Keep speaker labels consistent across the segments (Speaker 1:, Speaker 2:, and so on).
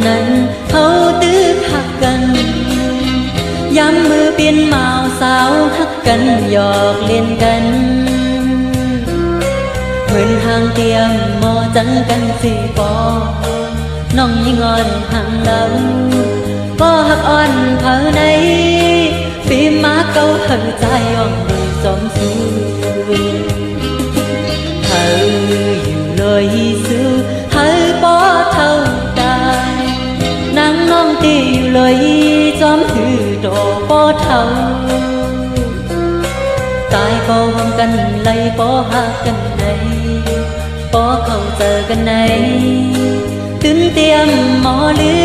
Speaker 1: นั้นเขาตื้อหักกันย้ำมือเปลี่ยนเมาสาวหักกันหยอกเล่นกันเหมือนห่างเตียงมอจังกันสิปอน้องยิ่งอ่อนห่างเราก็หักอ่อนเผาในปีมาเก่าหักใจอ่อนดีสมสูเธออยู่เลยสู้เธอปอเท่านางน้องตีอยู่เลยจอมถือโดปอเท่าตายปอห่วงกันไล่ปอหักกันไหนปอเข้าเจอกันไหนตื่นเตรียมหมอลื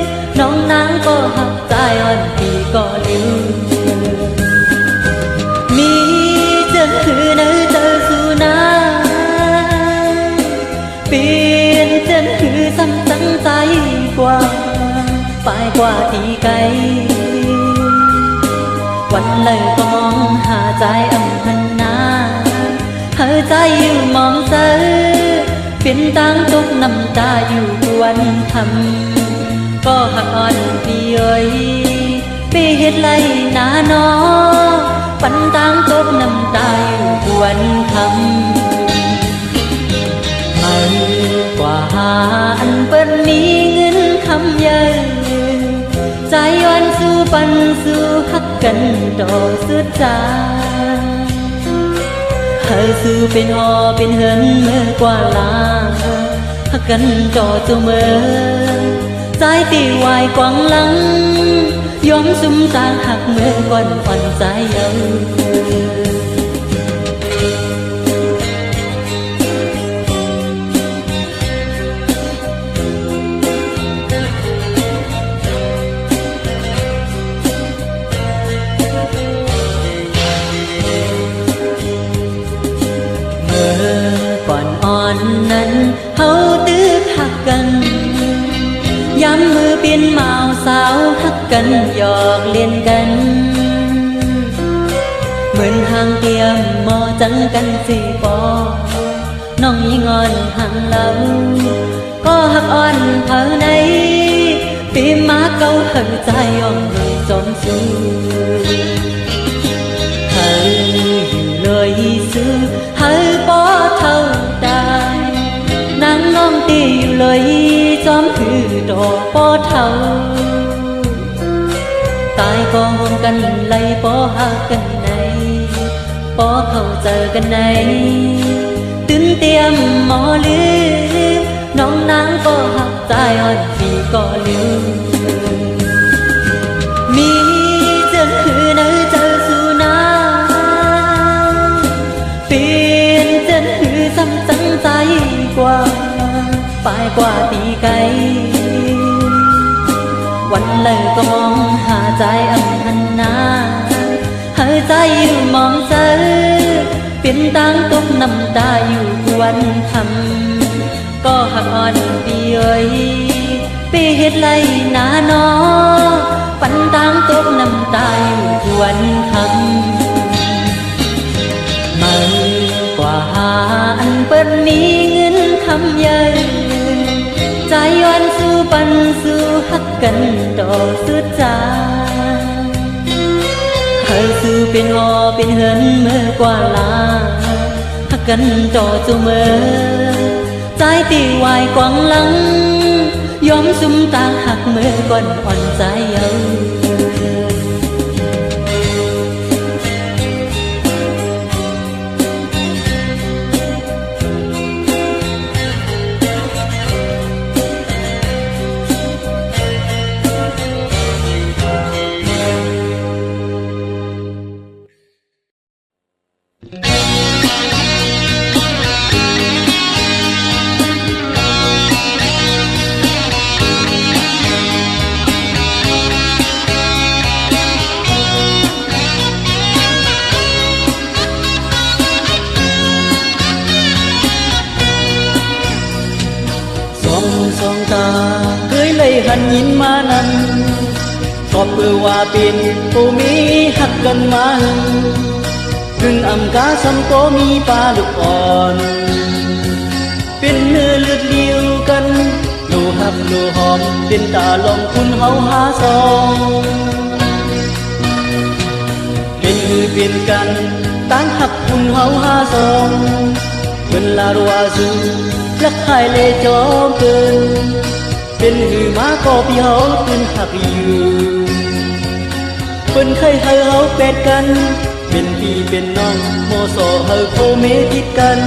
Speaker 1: มน้องนางก็หักใจอ่อนพี่ก็ลืมมีเจอคือเนื้อเจอสู่นาเปลี่ยนเจนคือซ้ำตั้งใจกว่าไปกว่าที่ไกลวันเลยก็มองหาใจอำพันนาหาใจอยู่มองเจอเปลี่ยนต่างตกน้ำตาอยู่วันทำก็หักอ่อนพี่เอ้ยไปเฮ็ดไรหนาน้อปันต่างตกน้ำตาอยู่วันทำกว่าหาอันเปิ้นมีเงินคำเยอะใจย้อนสู้ปันสู้หักกันต่อสุดใจเธอสู้เป็นหอเป็นเหินเมื่อกว่าลาหักกันต่อตัวเมื่อใจตีวายกวางหลังยอมซุ่มตาหักเมื่อก่อนอ่อนใจเยอะก่อนอ่อนนั้นเขาตื้อหักกันย้ำมือเปลี่ยนเมาสาวหักกันหยอกเล่นกันเหมือนห่างเตียมมอจังกันสิปอน้องยิ่งอ่อนห่างเราก็หักอ่อนเผาในปีมาเก่าหักใจอ่อนเลยสมสูเธออยู่เลยซื้อเธอปอเท่าได้นางน้องตีอยู่เลยจอมถือดอกปอเท่าตายก็ห่วงกันไล่ปอหักกันไหนปอเข้าเจอกันไหนตื่นเตรียมหมอลืมน้องนางก็หักใจอ่อนพี่ก็ลืมมีเจอคือเนื้อเจอสู่นาเปลี่ยนเจนคือซ้ำตั้งใจกว่าไปกว่าตีไกลวันเลยก็มองหาใจอำพันนาหาใจอยู่มองเจอเปลี่ยนต่างตกน้ำตาอยู่วันทำก็หักอ่อนพี่เอ้ยไปเฮ็ดไรหนาน้อปันต่างตกน้ำตาอยู่วันทำไม่กว่าหาอันเปิ้นมีเงินคำเยอะใจย้อนสู้ปันสู้หักกันต่อสุดใจเธอสู้เป็นหอเป็นเหินเมื่อกว่าลาหักกันต่อจุเมื่อใจตีวายกวางหลังยอมซุ่มตาหักเมื่อก่อนอ่อนใจเยา หันยินมานำก็เพื่อว่าเป็นผู้มีหักกันมาถึงอำกาสำก็มีปลาลูกอ่อนเป็นเนื้อเลือดเดียวกันดูหักดูหอมเป็นตาลองคุณเฮาหาซองเป็นมือเป็นกันตั้งหักคุณเฮาหาซองเป็นลารัวซึลักหายเลจอมเกินเป็นหือมาก็พี่เฮาเป็นหักอยู่เป็นเคยเฮาเป็ดกันเป็นพี่เป็นน้องโมโซเฮาโคเมติดกัน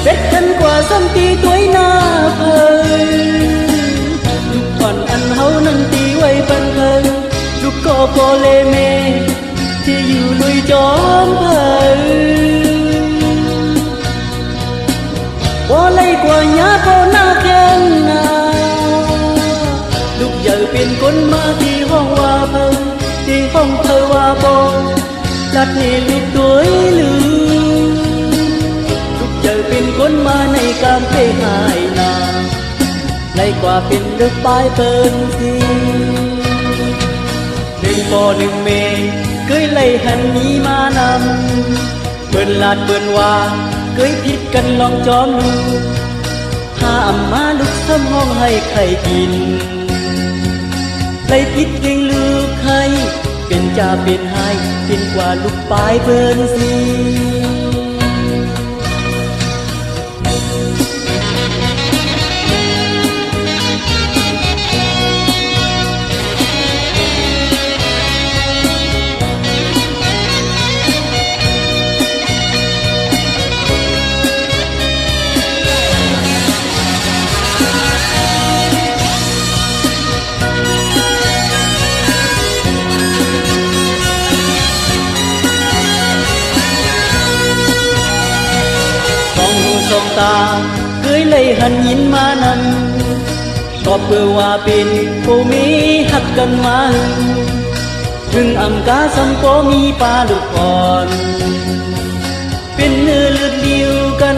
Speaker 1: เป็ดกันกว่าซ้ำตีตัวหน้าเพลินลูกอ่อนอันเฮานั้นตีไว้ปันเพลินลูกก็โกเลเมที่อยู่ลุยจอมเพลินว่าไล่กว่าหญ้าก็หน้าแข็งนาลูกใหญ่เป็นคนมาที่ห้องว่าเพลินที่ห้องเธอว่าบองลัดนี่ลูกตัวลืมลูกเจอเป็นคนมาในการเทหายนาในกว่าเป็นลึกปลายเปินสิหนึ่งปอหนึ่งเมเคยไล่หันนี้มานำเปิ้นลาดเปิ้นว่าเคยผิดกันลองจอมดูห้ามมาลุกซ้ำห้องให้ใครกินไล่ผิดเก่งลูกให้เป็นจ่าเป็นไห้เป็นกว่าลูกปลายเปิ้นสิสองตาเคยเลยหันยินมานำก็เพื่อว่าเป็นผู้มีหักกันมาถึงอำกาสำก็มีปลาลูกอ่อนเป็นเนื้อเลือดเดียวกัน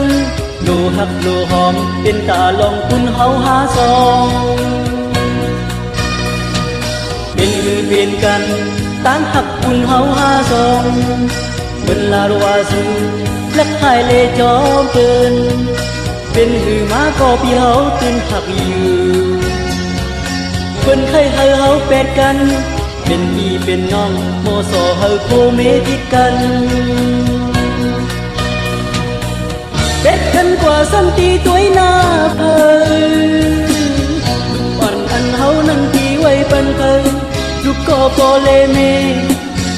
Speaker 1: ดูหักดูหอมเป็นตาลองคุณเฮาหาซองเป็นมือเป็นกันตั้งหักคุณเฮาหาซองเป็นลารัวซึลักหายเลจอมเกินเป็นหือมาก็พี่เฮาตื่นหักอยู่เพิ่นเคยเฮาเป็ดกันเป็นพี่เป็นน้องโมโซเฮาโคเมติดกันเป็ดกันกว่าซ้ำตีตัวหน้าเพลินอ่อนอันเฮานั้นตีไว้ปันเพลินลูกก็โกเลเม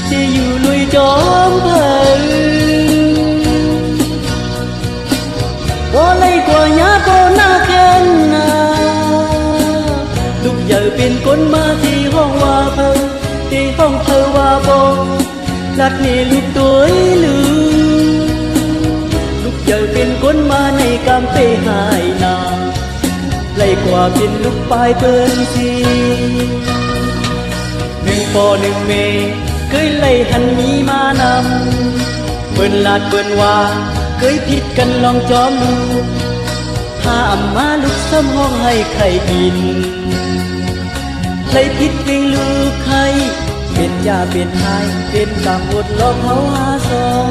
Speaker 1: ที่อยู่ลุยจอมเพลินว่าไล่กว่าหญ้าก็หน้าแข็งนาลูกใหญ่เป็นคนมาที่ห้องว่าเพลินที่ห้องเธอว่าบองลัดนี่ลูกตัวลืมลูกใหญ่เป็นคนมาในกำเปหายนาไล่กว่าเป็นลูกปลายเปินสิหนึ่งปอหนึ่งเมเคยไล่หันนี้มานำเปิ้นลาดเปิ้นว่าเคยผิดกันลองจอมดูห้ามมาลุกซ้ำห้องให้ใครกินไล่ผิดเก่งลูกให้เป็นจ่าเป็นไห้เป็นกำอดลอกเฮาหาซอง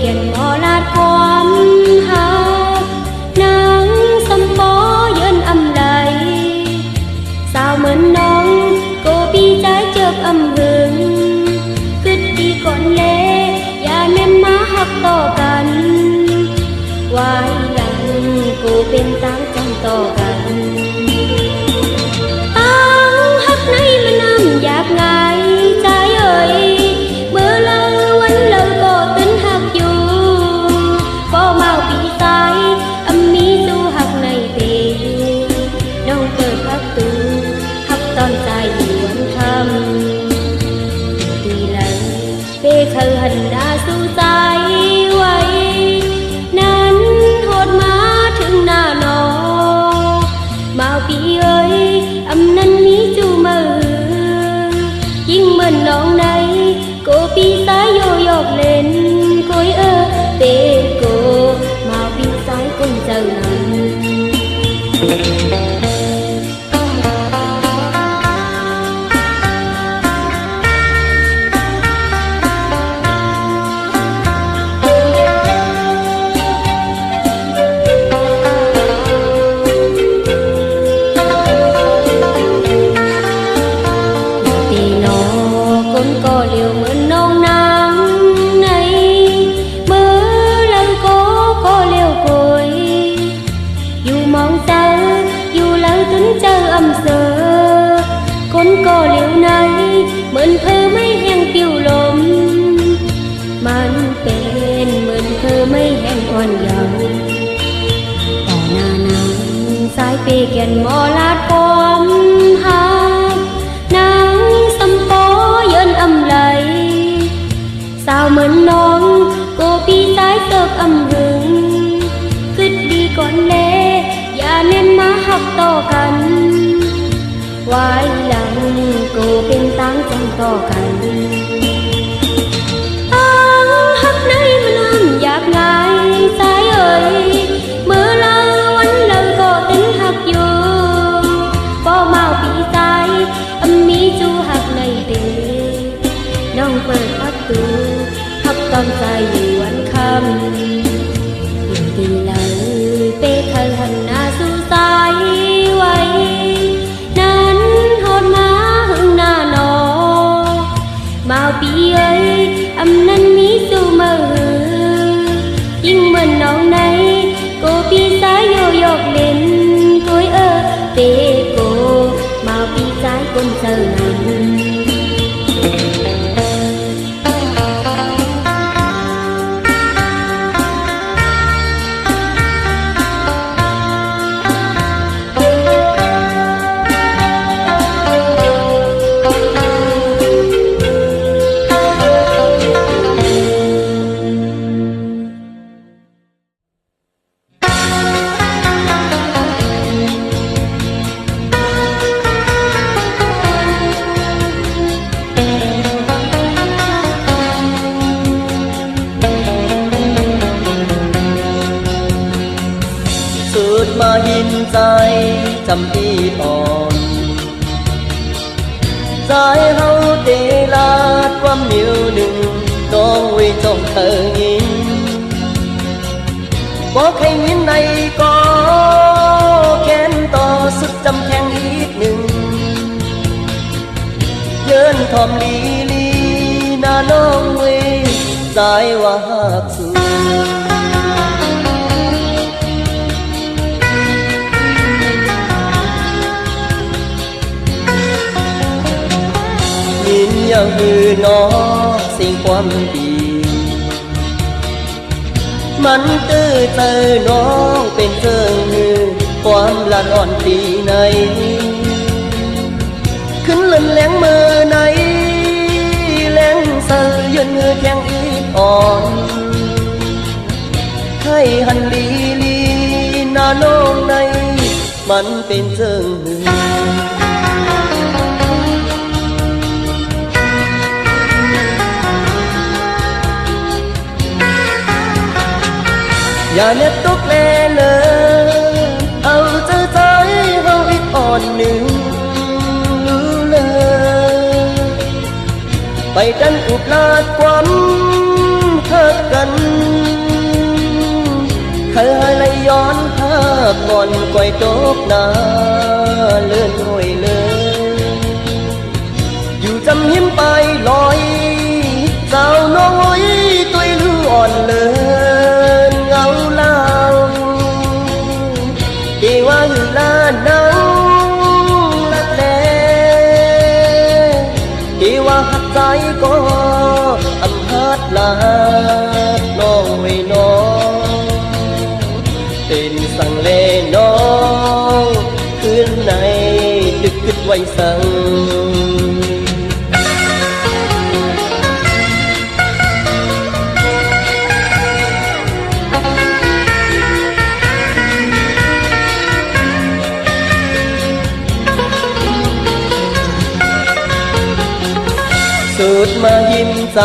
Speaker 2: เก่นบ่ลาดความหักนางสมปอเยินอำไหลสาวเหมือนน้องโกปีใจเจ็บอำหึงกึดดีก่อนเล่อย่าแม่นมาหักต่อกันไว้หลังกูเป็นตั้งจังต่อกันตั้งหักในมันน้ำอยากไงใจเอ่ยเมื่อเลอวันเลอก็เป็นหักอยู่ก็เมาปีสายมีสู้หักในเตน้องเปิดพักตูหักตอนใจอยู่วันคำดีเลยเป้เธอหันดาสู้ใจไว้นั้นโหดมาถึงหน้าหนอมาปีเอ้ยนั้นมีจูมือยิ่งเหมือนน้องในโกปีสายโยยกเล่นโกยเตโกมาปีสายคงเจ้านั้นก็เลี้ยวเหมือนน้องนางในเมื่อลังก็เลี้ยวโกยอยู่มองเจออยู่แล้วถึงเจออำเสอคนก็เลี้ยวในเหมือนเธอไม่แห้งปิวลมมันเป็นเหมือนเธอไม่แห้งอ่อนเยาว์ต่อหน้านางสายเปแก่นมอลาดความหานางสมปอเยินอำไหลสาวเหมือนน้องโกปีสายเติบอำหึงกึดดีก่อนเล่อย่าเน้นมาหักต่อกันไว้หลังโกเป็นตั้งจังต่อกันตั้งหักในมันน้ำอยากไงสายเอ่ยเมื่อเลอวันเลอก็ตึงหักอยู่ก็เมาปีสายมีจูหักในเดน้องเปิดพักตูหักตอนใจอยู่วันคำยิ่งดีเลยเป้เธอหันหน้าสู่สายไว้นั้นโหดมาหึงหน้าหนอมาปีเอ้ยนั้นมีสู่มือยิ่งเหมือนน้องในโกปีสายโยยกเล่นโกยเตโกมาปีสายคนเจอนั้น
Speaker 3: มาหินใจจำปีอ่อนใจเฮาเตลาดความเหนียวหนึ่งน้องไว้จ้องเธอยินบอกให้ยินในก็แค้นต่อสุดจำแข็งอีกหนึ่งเยินทอมลีนาน้องเว้สายว่าหักสูยินยังมือน้องสิ่งความดีมันตื้อเจอน้องเป็นเชิงมือความละอ่อนตีในขึ้นเล่นแหลงมือในแหลงเสือยืนมือแข็งอีกอ่อนให้หันลีนาน้องในมันเป็นเชิงมืออย่าเน็บตุกแลเลยเอาเจอใจเฮาอีกอ่อนหนึ่งรู้เลยไปดันอุบลาดความห ฮักกันเคยเลยย้อนภาพก่อนก่อยตกนาเลื่อนหน่วยเลยอยู่จำยิ้มไปลอยสาวน้อยตัวลืออ่อนเลินเงาเล่าที่ว่าอยู่ลาหนาวลัดแลที่ว่าหักใจก็อำหัดลาน้องไว้น้องเป็นสั่งเลน้องคืนในดึกไว้สั่งสุดมายิ้มใจ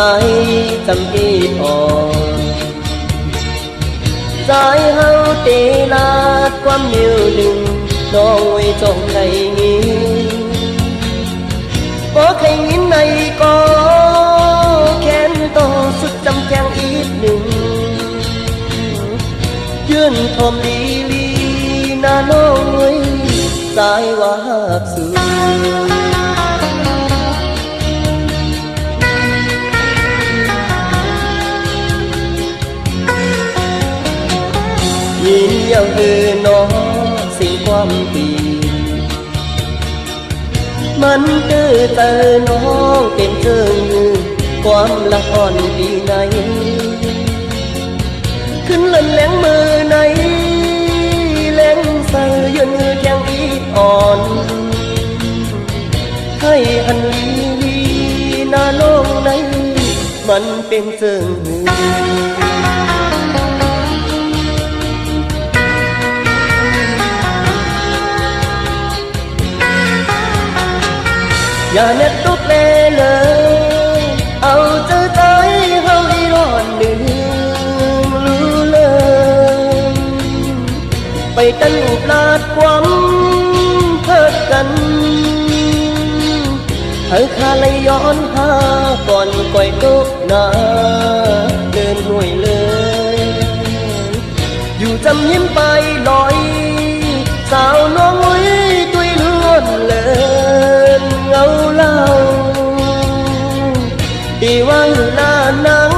Speaker 3: จำอีอ่อนใจเฮาตีลาดความเหนียวหนึ่งน้องไว้จงใครงี้ก็ใครงี้ในก็แค้นต่อสุดจำแกงอีกหนึ่งยื่นทมลีนาน้องไว้ใจว่าหักสุดยินยังคือน้องสิ่งความดีมันดื้อเตอน้องเป็นเชิงความละอ่อนดีในขึ้นเล่นแหลงมือในแหลงเสือยืนแข็งอีอ่อนให้หันลีนาโลงในมันเป็นเชิงอย่าเน็ตตุกเลเลยเอาเจอใจเฮาอีร้อนหนึ่งรู้เลยไปตั้งปลาดความเพิดกันให้ข้าเลยย้อนหาก่อนก่อยตุกนาเดินหน่วยเลยอยู่จำยิ้มไปลอยสาวน้องไว้ตุยล้วนเลยเงาเล่าที่ว่างลานัง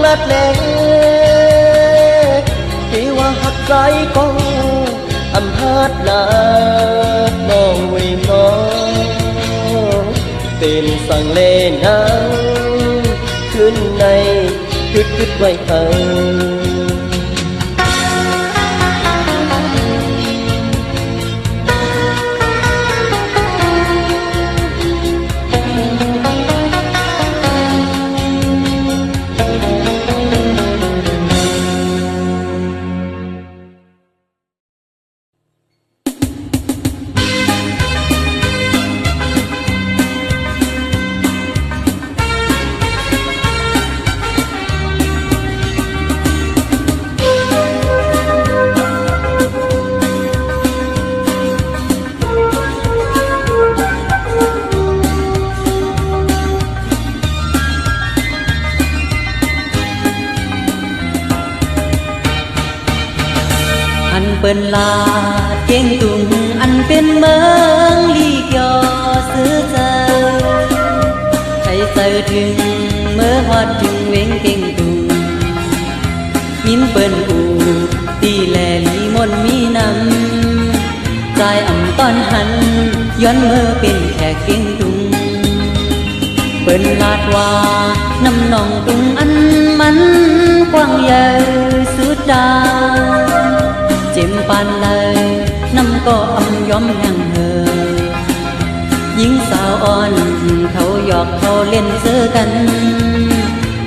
Speaker 3: ลัดแลที่ว่าหักใจก็อำหัดลาน้องไว้น้องเป็นสั่งเลนังขึ้นในคึดไว้เธอเปิ้นลาเก่งตุงอันเป็นเมืองลีกยอซื้อเจอให้เจอถึงเมื่อฮอดถึงเวงเก่งตุงยินเปิ้นอูตีแลลีมนมีนำใจอ่ำตอนหันย้อนเมื่อเป็นแขกเก่งตุงเปิ้นลาดว่าน้ำนองตุงอันมันกว้างใหญ่สุดดาเจ็มปานเลยน้ำก็อำย้อมแห่งเฮอหญิงสาวอ่อนเขาหยอกเขาเล่นเจอกัน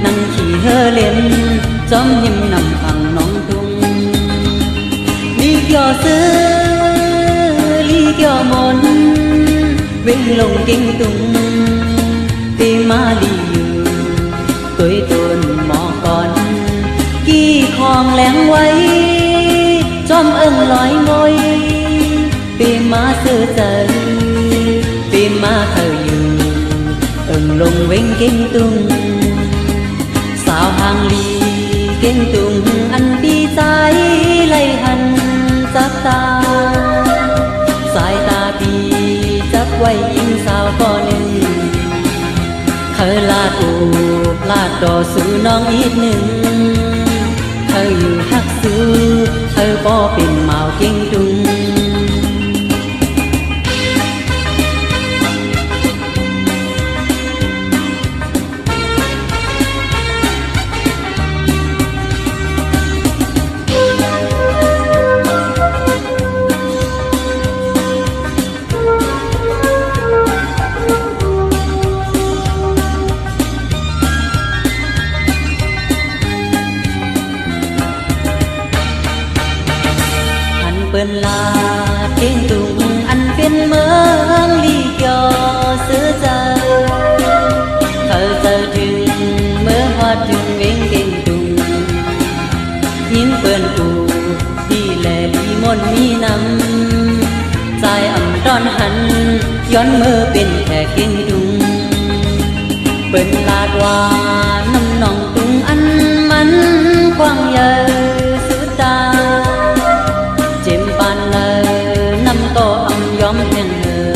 Speaker 3: นั่งขี่เฮอเล่นจอมยิ้มนำฝั่งน้องทุ่งลีกยอซื้อลีกยอมนเว้งลงเก่งตุงตีมาลีอยู่ตัวตนหมอก่อนกี่ของแหลงไว้จอมเอิงลอยงอยปีมาเสือใจปีมาเธออยู่เอิงลงเว้งเก่งตุงสาว างลีเก่งตุงอันปีใจไล่หันจับตาสายตาปีจับไว้ยิงสาวก่อหนึ่งเคยลาดอูลาดดอสู่น้องอีกหนึ่งเคยอยู่ฮักซื้อเคยบ่เป็นเมาเก่งตุงเปิ้นลาเก่งตุงอันเป็นเมืองลีเกียวซื้อใจเธอเจอถึงเมื่อฮอดถึงเวงเก่งตุงยิ้มเปิ้นตูดีแลลีมนมีน้ำใจอ่ำตอนหันย้อนมือเป็นแค่เก่งตุงเปิ้นลาดว่าน้ำนองตุงอันมันกว้างใหญ่สุดตาเจ็มปานเลยน้ำก็อำยอมแห่งเธอ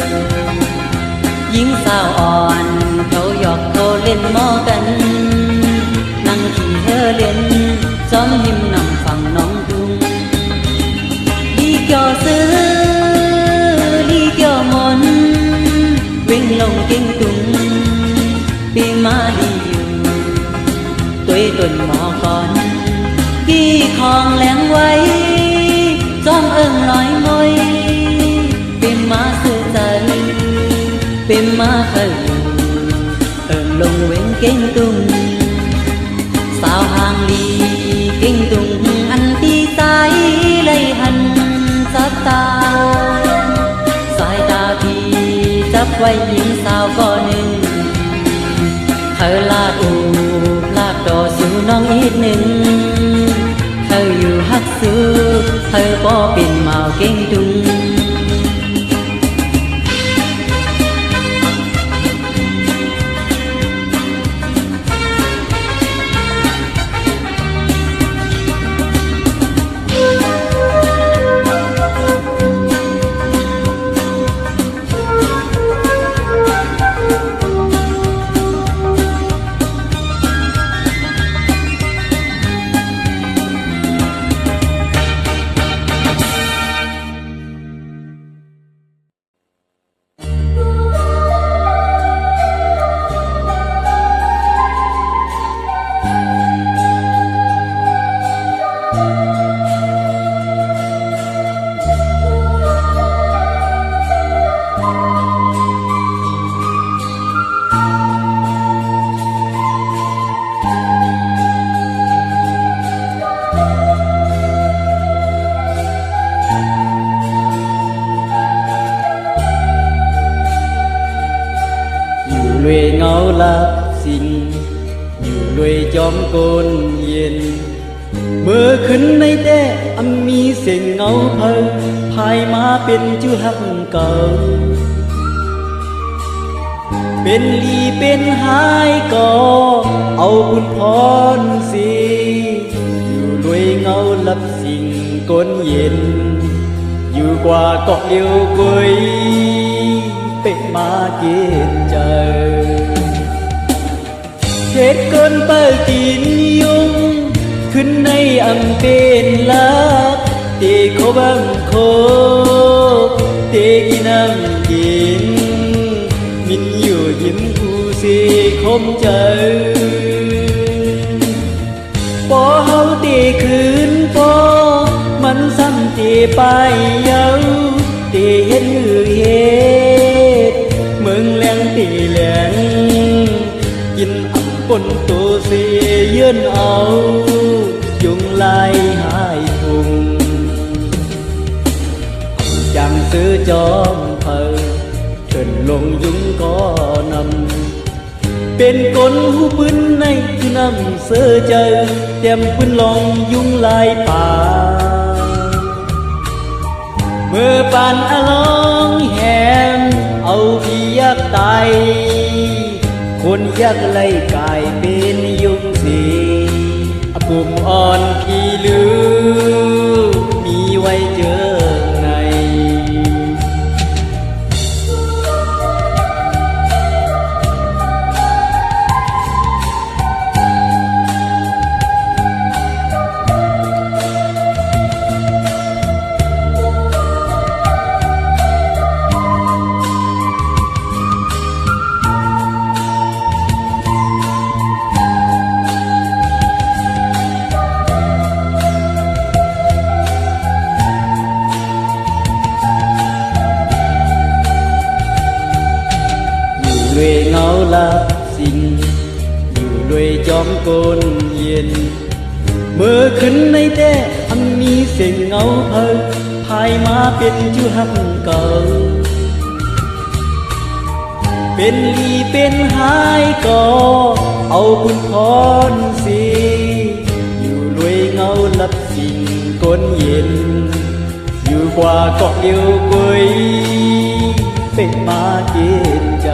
Speaker 3: หญิงสาวอ่อนเขาหยอกเขาเล่นมอกันนั่งขี่เธอเล่นจอมหิมนำฝั่งน้องดุงลีเกี่ยวซื้อลีเกี่ยวมนวิ่งลงเก่งตุงปีมาดีอยู่ตัวต้นหมอก่อนกี่ของแหลงไว้จ้องเอิงลอยมอยเป็นมาสื่อใจเป็นมาเคยเอิงลงเว้งเก่งตุงสาวห่างลีเก่งตุงอันตีสายไล่หันจับตาสายตาพี่จับไว้หญิงสาวก่อหนึ่งเธอลาดอูลาดดอสู่น้องอีกหนึ่งเธออยู่ฮักซื้อเธอบ่เป็นเมาเก่งตุงด้วยเงาลับสิ่งอยู่ด้วยจอมโกนเย็นเมื่อขึ้นในแต่อำมีเสียงเงาเพิ่งพายมาเป็นจูหักเก่าเป็นลีเป็นหายก็เอาบุญพรสิอยู่ด้วยเงาลับสิ่งโกนเย็นอยู่กว่าเกาะเดียวกุยเป็ดมาเกณฑ์ใจเหตุเกินเปิดกินยุงขึ้นในอำเป็นลับเตะเขาบังโคกเตะกินน้ำกินมินอยู่ยิ้มผู้เสียคมใจพอเฮาเตะคืนพอมันซ้ำเตะไปเย้าเตะเห็นหือเหตุเมืองแหลงเตะแหลงกินอับปนตัวเสียเยื่นเอายุงลายหายทุงจังซื้อจอมเผยเถินลงยุงก็นำเป็นกลหูปืนในคือนำเสือใจเต็มปืนลองยุงลายป่าเมื่อปานอลองแหมเอาพี่ยักตายคนยักไล่กายเป็นยุงสี กลุ่มอ่อนขี้ลือมีไว้เจอใน ด้วยเงาลับสิ่งอยู่ด้วยจอมโกนเย็นเมื่อขึ้นในแต่อันมีเสียงเงาเพอพายมาเป็นจูหักเก่าเป็นลีเป็นหายก็เอาบุญพรสิอยู่ด้วยเงาลับสิ่งโกนเย็นอยู่กว่าเกาะเดียวกุยเป็นมาเกณฑ์ใจ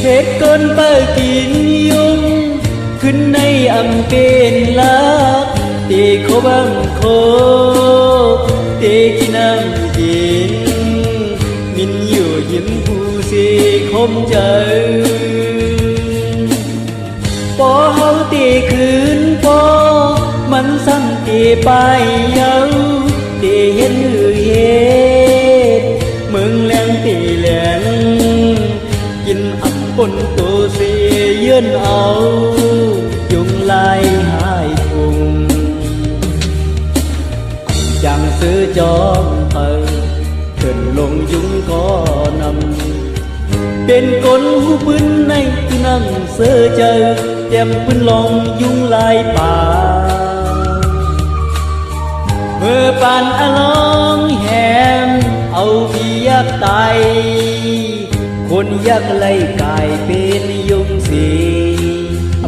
Speaker 3: เหตุกลเปิดกินยุ่งขึ้นในอำเป็นลักเตโคบังโคเตกินำกินมินอยู่ยิ้มผู้เสคมใจปอเฮาเตคืนปอมันสั่งเตไปเยาเตเห็นหรือเห็นมึงแรงเตแรงกินอับปนตัวเสียเยื่นเอายุงลายหายพุงจังซื้อจอมเปิดขึ้นลงยุงก็นำเป็นกลหูปืนในที่นั่งเสือเจอเตรียมปืนลองยุงลายป่าเมื่อปานอลองแหมเอาพี่ยักตายคนยักไล่กายเป็นยุงสี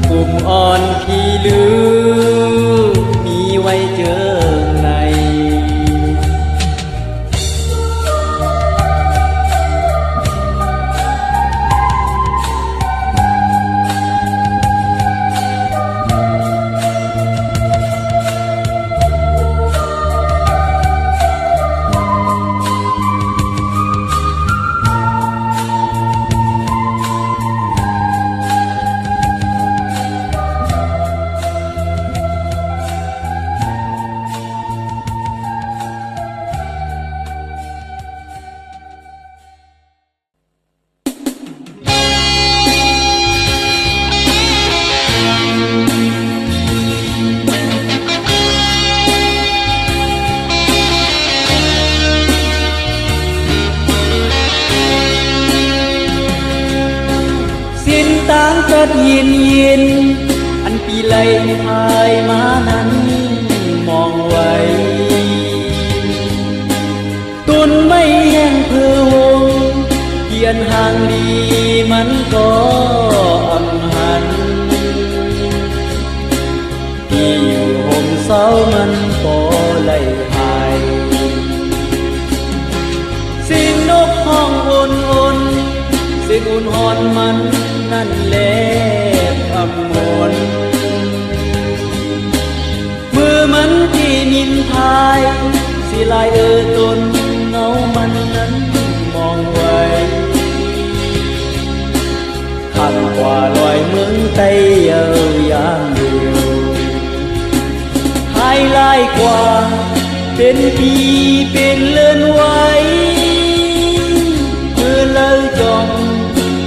Speaker 3: ปุ่มอ่อนขี้ลือมีไว้เจอในต่างจัดยินอันปีไลพายมานั้นมองไว้ตุนไม่แห้งเพื่อวงเกียนห่างดีมันก็อำหันที่อยู่ห่มเศร้ามันปอไล่หายเสียงนกห้องอุ่นเสียงอุ่นหอนมันนั่นแหละคำมนมือมันที่นินทายสิลายตนเงามันนั้นมองไว้ขันกว่าลอยเมืองไต้เยายามเดียวหายลายกว่าเป็นปีเป็นเลื่อนไว้เมื่อเลิกจอม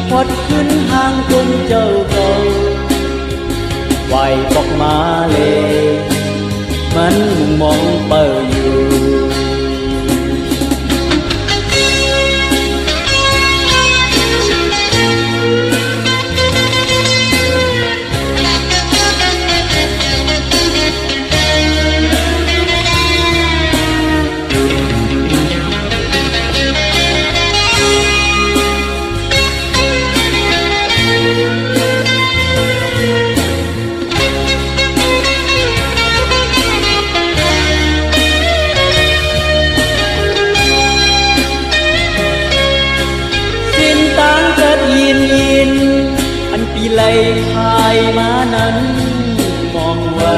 Speaker 3: พอดขึ้นห่างจนเจ้าเก่าไหวบอกมาเลยมันมองเปิดอยู่ ไหลพายมานั้นมองไว้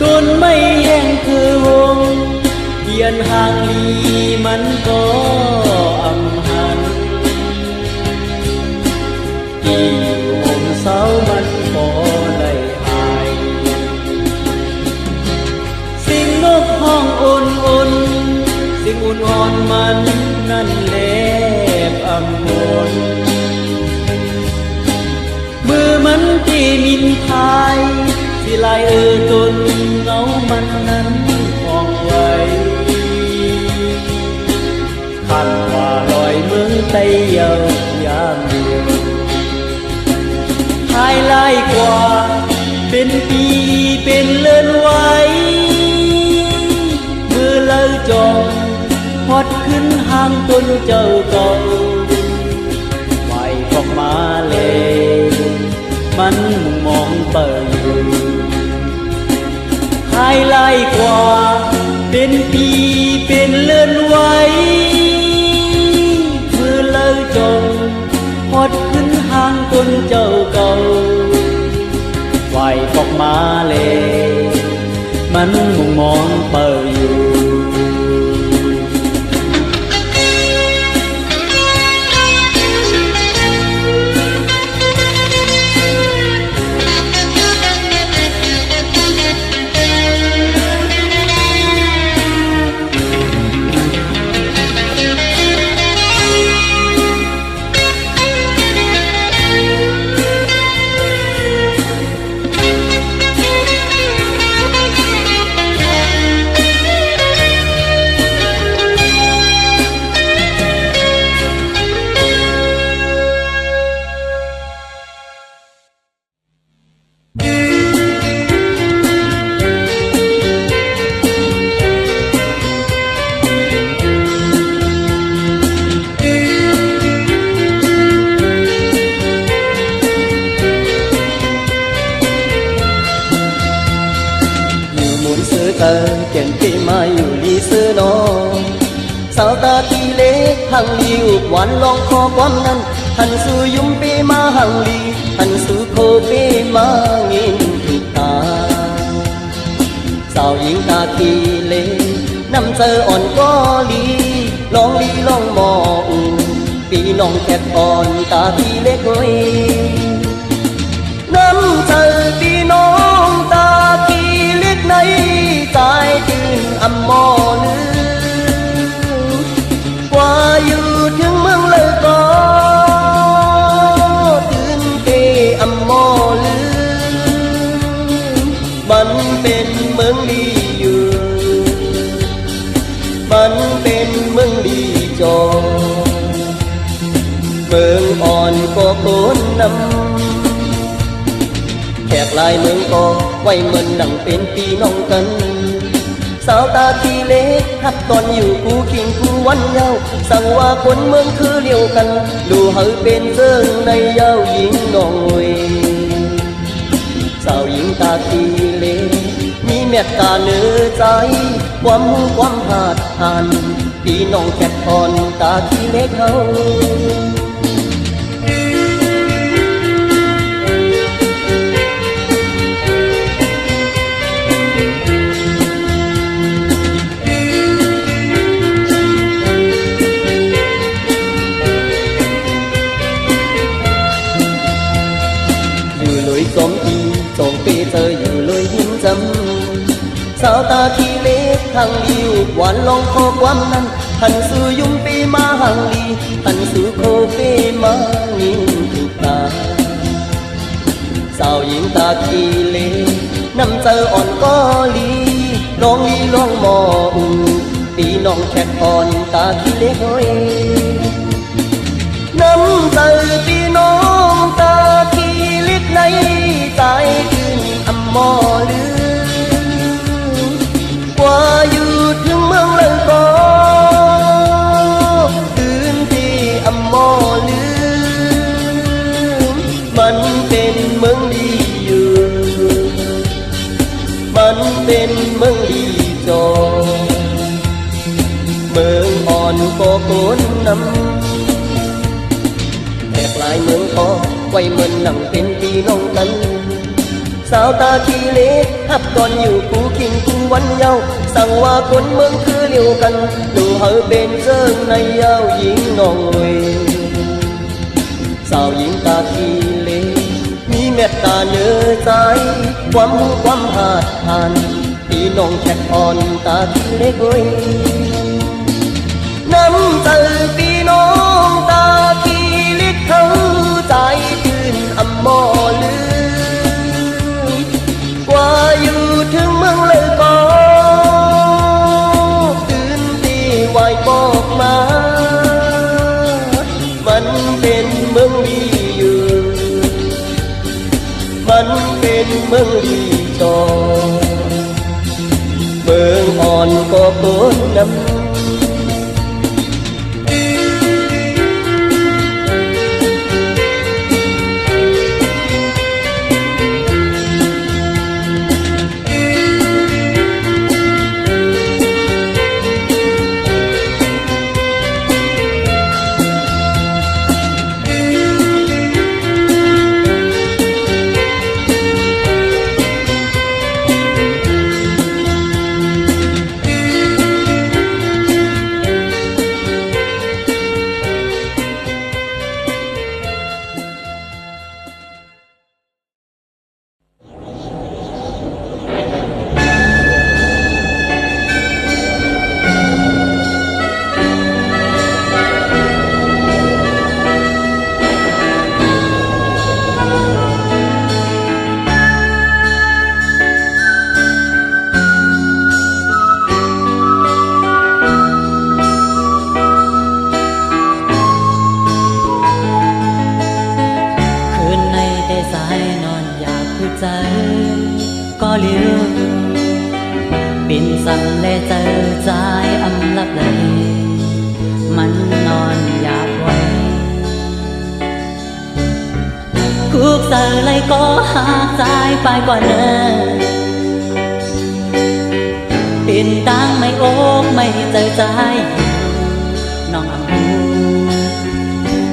Speaker 3: ต้นไม่แห้งคือวงเยียนห่างลีมันก็อำหันที่อยู่อมเสามันก็ไหลหายสิ่งนกห้องอุ่นๆสิ่งอุ่นอ่อนมันนั่นแลบอำมนมือมันที่มินทายสิลายจนเงามันนั้นพองไว้ขันว่าลอยเมืองไตเยายามเดียวหายลายกว่าเป็นปีเป็นเลื่อนไว้มือเลิกจองพอดขึ้นห่างต้นเจ้าเก่าไหวออกมาเลยมันมองเปิดอยู่หายลายกว่าเป็นปีเป็นเลื่อนไว้มือเลิกจองพอดขึ้นห่างต้นเจ้าเก่าไหวออกมาเลยมันมองเปิดอยู่เก่งปีมาอยู่ลีซื้อน้องสาวตาทีเล็กหังลีอุบหวานลองคอความนั้นหันสู่ยุ่มปีมาหังลีหันสู่โคปีมางินทุกตาสาวหญิงตาทีเล็กน้ำเจออ่อนก็ลีลองลีลองมองปีน้องแคบอ่อนตาทีเล็กเฮ้ยน้ำเจอปีน้องตาทีเล็กในใจตื่นอำมอลือกว่าอยู่ถึงเมืองเลยก็ตื่นเตอำมอลืมันเป็นเมืองดีอยู่มันเป็นเมืองดีจอเมืองอ่อนก็โกนนำแขกลายเมืองก็ไว้เหมือนดังเป็นพี่น้องกันสาวตาทีเล็กฮับตอนอยู่คู่คิงคู่วันเยาสั่งว่าคนเมืองคือเดียวกันดูเฮาเป็นเซิงในเยาหญิงน้องเวยสาวหญิงตาทีเล็กมีเมตตาเนื้อใจความหูความหาดหันพี่น้องแค่ทอนตาทีเล็กเฮาสมทีสองปีเธออยู่เลยยิ้มจำสาวตาทีเล็กทางลีหวานลองคอความนั้นหันสู่ยุ่มปีมาหังลีหันสู่โคเฟมางินทุกตาสาวหญิงตาทีเล็กน้ำเจออ่อนก็ลีลองลีลองมองปีน้องแคบอ่อนตาทีเล็กเฮ้ยน้ำเจอปีน้องตาทีเล็กในใจตื่นอำมอลือกว่าอยู่ถึงเมืองเลยก็ตื่นที่อำมอลืมันเป็นเมืองดีอยู่มันเป็นเมืองดีจอเมืองอ่อนก็โกนนำแขกลาย
Speaker 4: ายเมืองทองไว้เหมือนหนังเป็นพี่น้องกันสาวตาขี้เล็กฮับตอนอยู่คู่คิงคู่วันเยาว์สั่งว่าคนเมืองคือเลียวกันหนุ่มเหอเป็นเจิ้งในยาวหญิงน้องเวสาวหญิงตาขี้เล็กมีเมตตาเนื้อใจความหูความหาดหันพี่น้องแขกอ่อนตาขี้เล็กเว้ยน้ำใจพี่น้องตาขี้เล็กเขาใจตื่นอำมอลือกว่าอยู่ถึงเมืองเลยก็ตื่นตีไหวบอกมามันเป็นเมืองดีอยู่มันเป็นเมืองดีจอเมืองอ่อนก็โกนน้ำก็เลี้ยวปิ่นสั่งและเจอใจอำลับเลยมันนอนอยากไว้คุกเจอเลยก็หาใจไปก่อนเนอปิ่นตั้งไม่โอกไม่เจอใจน้องอำพู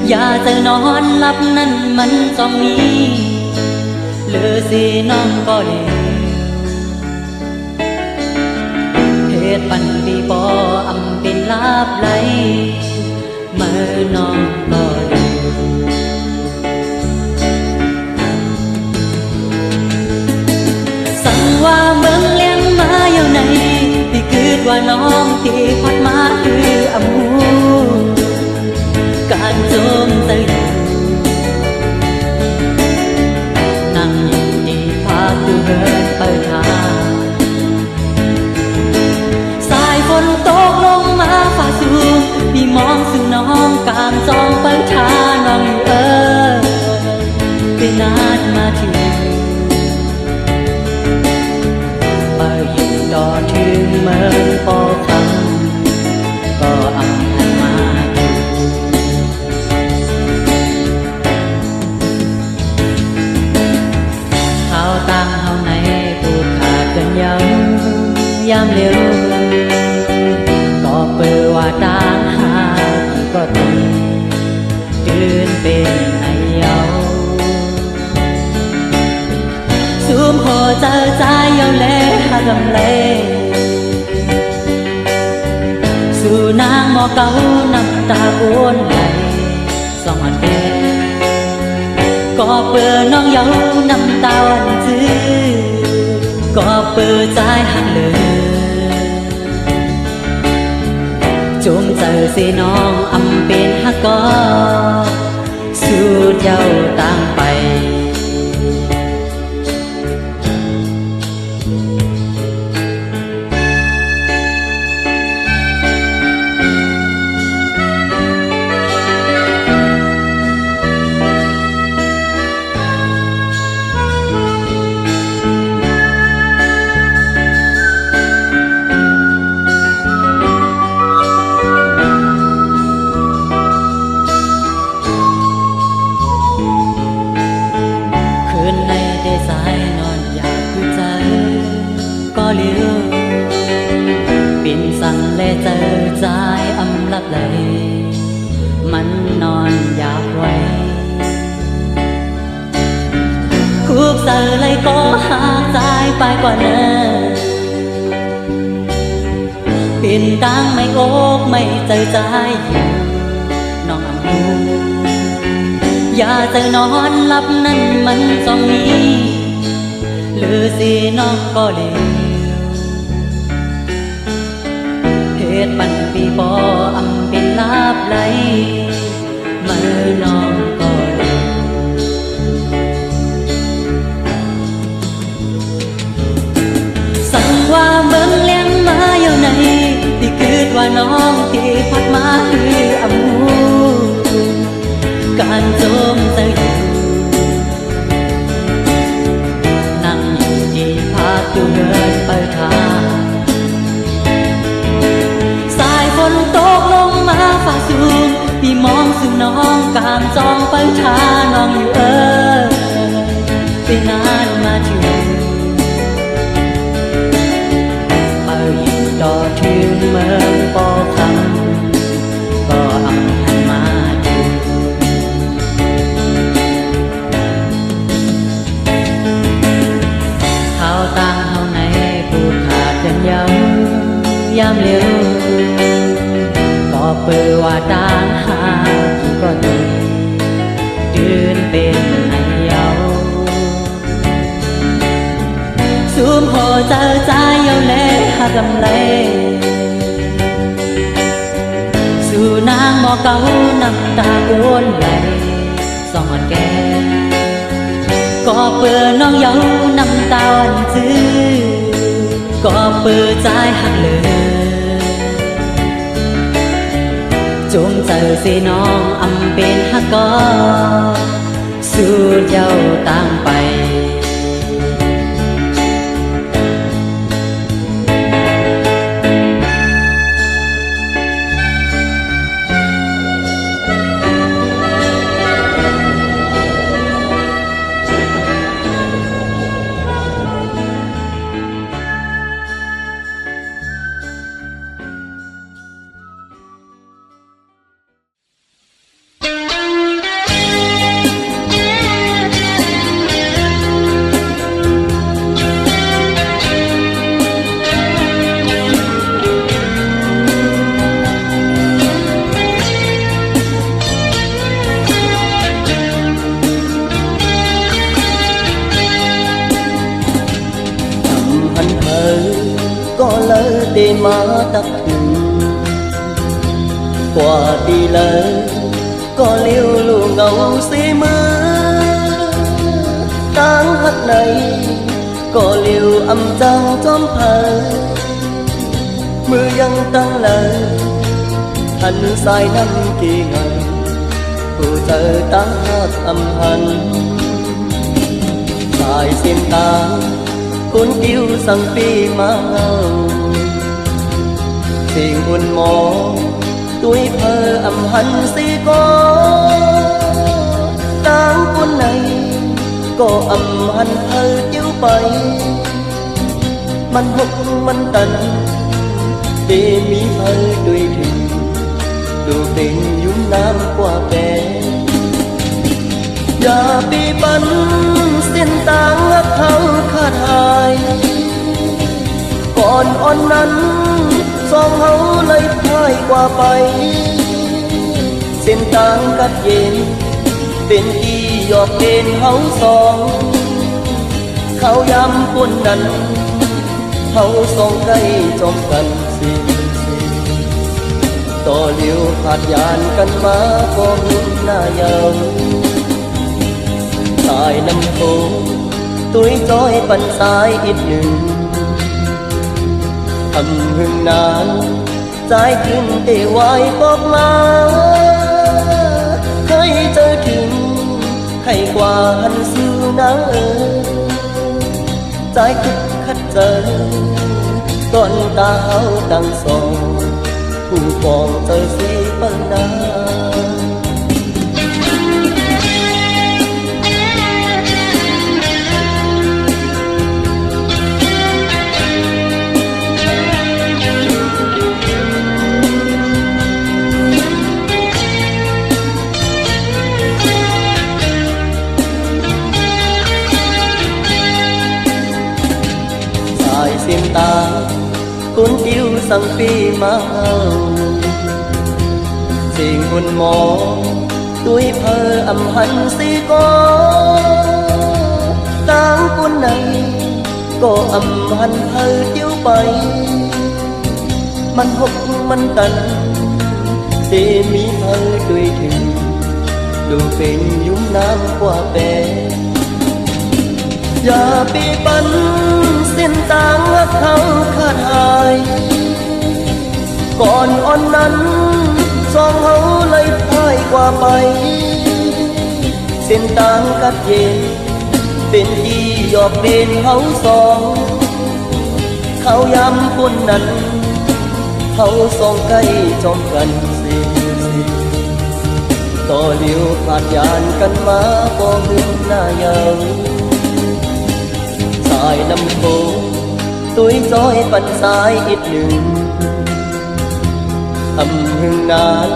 Speaker 4: อย่าเจอนอนหลับนั่นมันจ้องนี้หรือสิน้องก็เลวเหตุปันดีบ่อำเป็นลาบไหลเมื่อน้องก็เลวสั่งว่าเมืองเลี้ยงมาอยู่ไหนที่คิดว่าน้องที่พอดมาคืออำหูการโจมใจเดินไปทางสายฝนตกลงมาฝ่าสูงพี่มองสู่น้องกางจองไปทางน้องอยู่เป็นนานมาถึงไปอยู่ต่อถึงเมืองปอคำก็อำพันมาเขาตั้งยามเร็วก็เปิดว่าต่างหากก็ต้องตื่นเป็นในเยาสูมหัวใจใจเยาเล่หากำเล่สู่นางหมอเก่าน้ำตาบวนไหลสองอันเดียก็เปิดน้องเยาน้ำตาวันจื้อก็เปิดใจหักเลยจงเจอสิน้องอำเป็นฮักก็สู้เจ้าต่างไป ไปกว่านั้นเป็นดังไม่อกไม่ใจใจอยู่น้องหูอย่าใจนอนหลับนั้นมันต้องมีหรือสิน้องก็เลวเหตุมันปีบออำเป็นลาบไหลมือน้องก็เลวสั่งว่าเบิ่งเลี้ยงมาอยู่ไหนที่คิดว่าน้องที่พัดมาคืออำมูการโจมใจอยู่นั่งอยู่ที่ภาคอยู่เดินไปทางสายฝนตกลงมาฝ่าสูงพี่มองสู่น้องการจองไปทาน้องอยู่ไปนานมาถึงอยู่ต่อถึงเมืองปอคำก็อำหันมาดูเขาต่างเฮาในผูกขาดกันยามเร็วก็เปิดว่าต่างหาที่ก็ดียืนเป็นไอ้เยาซูมหัวใจใจเยาเล่หากำไรสู่นางหมอเก่าน้ำตาโวนไหลสองอ่อนแก่ก็เปิดน้องเยาน้ำตาอ่อนจื้อก็เปิดใจหักเลยจงเจอสิน้องอำเป็นหักก็สู่เยาต่างไป
Speaker 3: để má tắc thù qua đi lời có liêu lù ngầu xí mưa tháng hát này có liêu âm trăng trong thờ mưa dân tăng lời hành sai năm kỳ ngày phụ chờ ta hát âm hành sai xin ta cuốn kêu sang phi má ngầu tình buồn mò tuổi thơ âm hận si có tháng cuốn này có âm hận thơ chiếu bayมันหกมันตันđểมีเธอด้วยถึงดูtìnhยุ่งน้ำกว่าแก่อย่าปีปันเส้นตางหักเขาขาดหายก่อนอ่อนนั้นสองเฮาเลยพ่ายกว่าไปเส้นตางกัดเย็นเป็นที่หยอกเล่นเฮาสองเขาย้ำปุ่นนั้นเฮาสองใกล้จอมกันสิต่อเลี้ยวขาดยานกันมาก็หุ่นหน้าเยาสายน้ำโขงตุ้ยจ้อยปันสายอีกหนึ่งทำหึงนานใจขึ้นเตวายบอกมาเคยเจอถึงใครกว่าหันสู้นางใจคิดคัดเจอต้นตาเฮาตั้งสองผู้ปองเจอสีปังนา สังปีมาสิ่งหุ่นหมอตุ้ยเพออำหันสีก็ต่างคนไหนก็อำหันเพอเที่ยวไปมันหกมันตันเดมีเพอด้วยถึงดูเป็นยุ่มน้ำกว่าแปรอย่าปีปันเส้นต่างหักเขาขาดหายก่อนอ่อนนั้นสองเขาเลยพ่ายกว่าไปเส้นต่างกัดเย็นเป็นที่หยอกเด่นเขาสองเขาย้ำคนนั้นเขาสองใกล้จอมกันสิต่อเลี้ยวขาดยานกันมาบ่หึงหน้าเยาสายน้ำโขงตุ้ยจอยปันสายอีกหนึ่งทำหึงนาน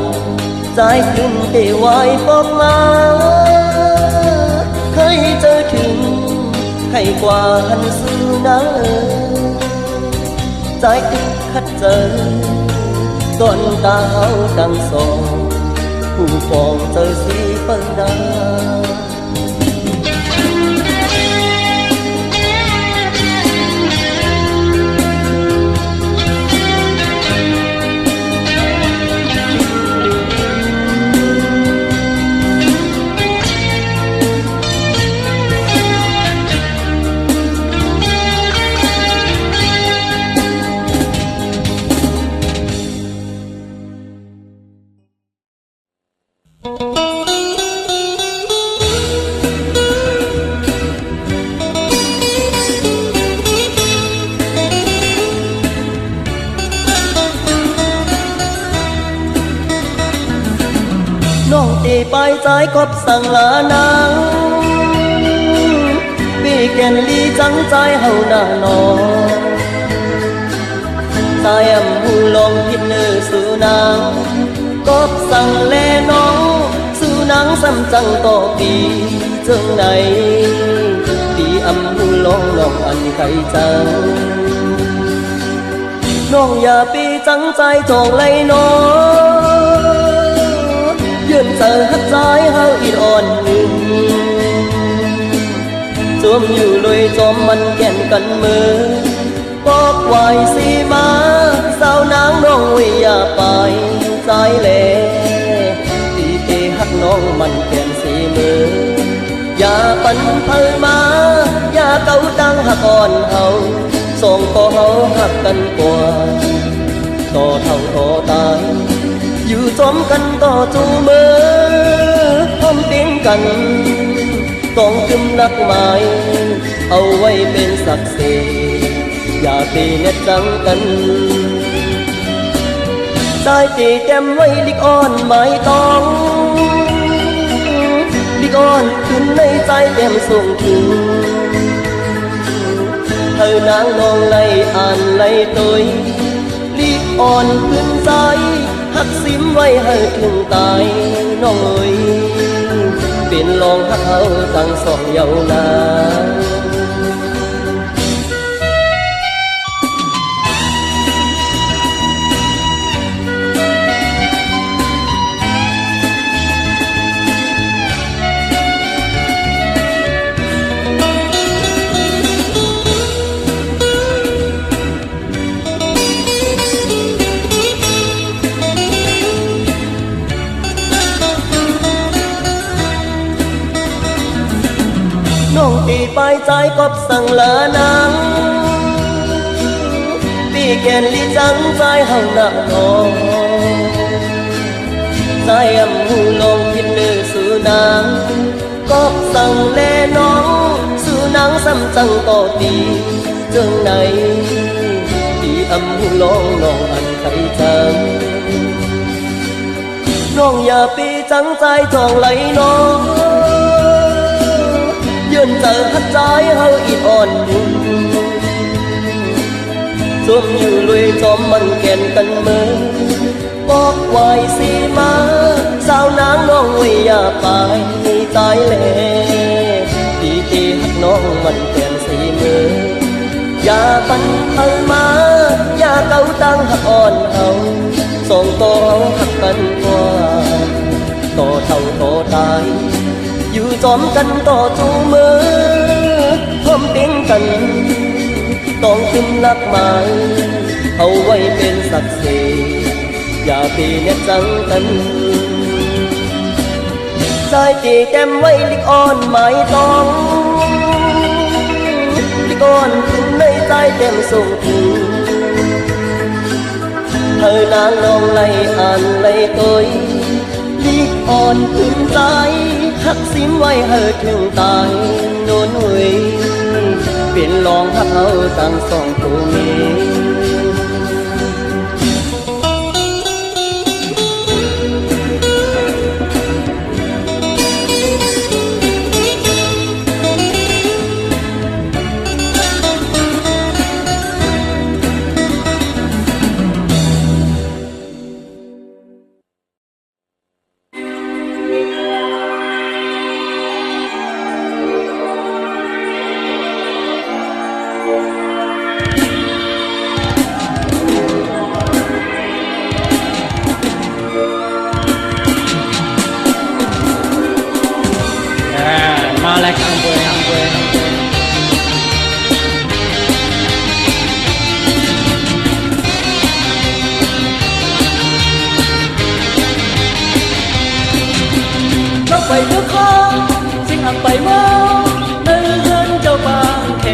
Speaker 3: ใจขึ้นเตวายปอกมาเคยเจอถึงให้กว่าหันซื้อนาใจติดขัดเจอต้นตาเฮาดังสองผู้ฟองเจอสีเปิ้ลดาน้องตีไปใจกบสั่งลานางปีแก่นลีจังใจเฮาหน้าน้องใจอำหูลองพิดเนื้อสู่นางกบสั่งแลน้องสู่นางซ้ำจังต่อปีจังไหนปีอำหูลองน้องอันไกลจังน้องอย่าปีจังใจจองไหลน้องยืนเจอหักใจเฮาอีอ่อนหนึ่งจมอยู่ลอยจอมมันแก่นกันมือบอกไว้สิมาสาวนางน้องวิอย่าไปใจแหล่ตีเตหักน้องมันแก่นสีมืออย่าปันเพลมาอย่าเก่าตั้งหักอ่อนเฮาส่งก็เฮาหักกันกว่าต่อเท่าต่อตายอยู่จอมกันต่อจูมือพร้อมเตียงกันต้องกึมนักหมายเอาไว้เป็นศักดิ์ศรีอย่าตีเน็ดจังกันใจตีเต็มไว้ลิกอ่อนไม่ต้องลิกอ่อนขึ้นในใจเต็มส่งถึงเธอนางนองไล่อ่านไล่ตุยลิกอ่อนขึ้นใจหักซิมไว้ให้ถึงตายน้องเอ๋ยเป็นลองหักเขาตั้งสองเยาวนานน้องตีไปใจกบสั่งลานางปีแก่นลีจังใจเฮาหน้าน้องใจอำหูลงพิดเนื้อสู่นางกบสั่งแลน้องสู่นางซ้ำจังต่อตีจังไหนปีอำหูลงน้องอันไขจังน้องอย่าปีจังใจจองไหลน้องยืนเจอหักใจเฮาอีอ่อนหนึ่งจมอยู่ลุยจอมมันแก่นกันมือบอกไว้สิมาสาวนางน้องวิอย่าไปใจแหล่ตีตีหักน้องมันแก่นสีมืออย่าปันเพลมาอย่าเก่าตั้งหักอ่ อนเฮาสองต่อหักกันกว่าต่อเท่าต่อตายอยู่จอมกันต่อจูมือพร้อมเป็นกันต้องขึ้นรักหมายเอาไว้เป็นศักดิ์ศรีอย่าปีเน็ดจังกันสายตีแก้มไว้ลิกอ่อนหมายต้องลิกอ่อนขึ้นในใจแก้มส่งถึงเธอนางน้องไล่อ่านไล่ตัวลิกอ่อนขึ้นใจหักซิมไว้เธอถึงตายโดนหวยเปลี่ยนลองหักเขาตั้งสองตัวนี้
Speaker 4: Malek amboi.
Speaker 3: เราไปเลือกข้อสิ่งหักไปว่าในเฮือนเจ้าบางแค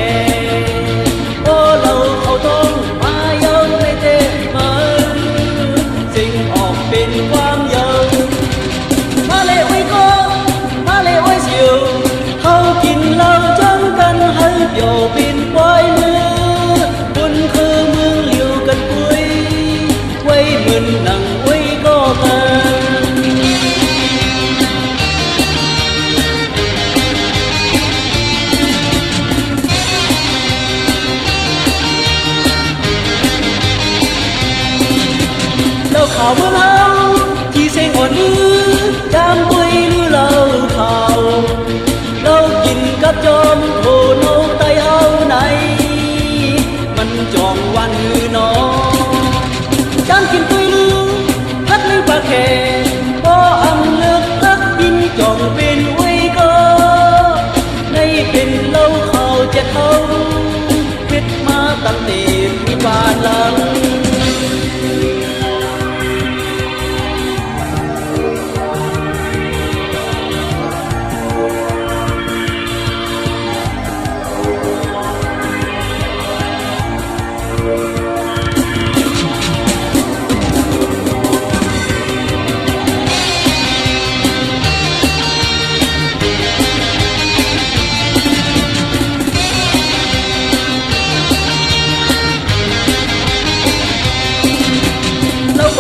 Speaker 3: โอ้เราเขาต้องมาเย้าในเต้มาสิ่งออกเป็นความเย้ามาเลยไว้ก็มาเลยไว้เสียวเขากินเหล้าจังกันให้เดี่ยวเป็นไว้มือบุญคือมึงเหลียวกันปุยไว้มึนหนังไว้ก็กันข่าวเมื่อเล่าที่เสียงอ่อนลือจามปุยลือเล่าข่าวเรากินกับจอมโผโนไตเฮาไหนมันจองวันหือนอจามกินปุยลือพัดลือปากแข่บ่อำเลือกตักกินจองเป็นไว้ก็ในเป็นเล่าข่าวจะเท่าเพชรมาตั้งแต่ที่บ้านหลัง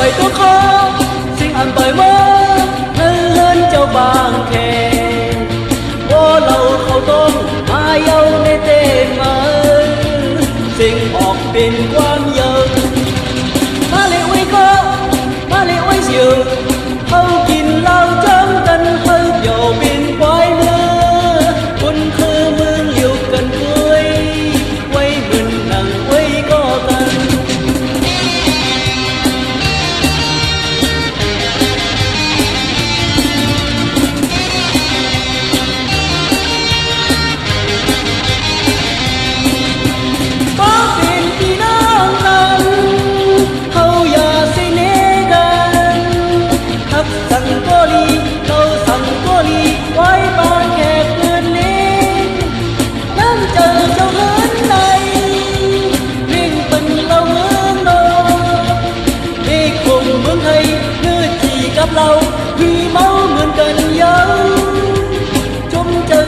Speaker 3: ไว้ตัวเขาสิ่งอันต่อยมาเฮือนเจ้าบางแคว่าเราเขาต้องมาเย้าในเต้มาสิ่งออกเป็นความเย้ามาเลยไว้ก็มาเลยไว้เสียวเขากินเหล้าจังกันเขาเดี่ยวเป็นควายเนื้อคนคือมึงเหลียวกันด้วยไว้มึนหนังไว้ก็กันกับเราพี่เมาเหมือนกันเยาจมเจอ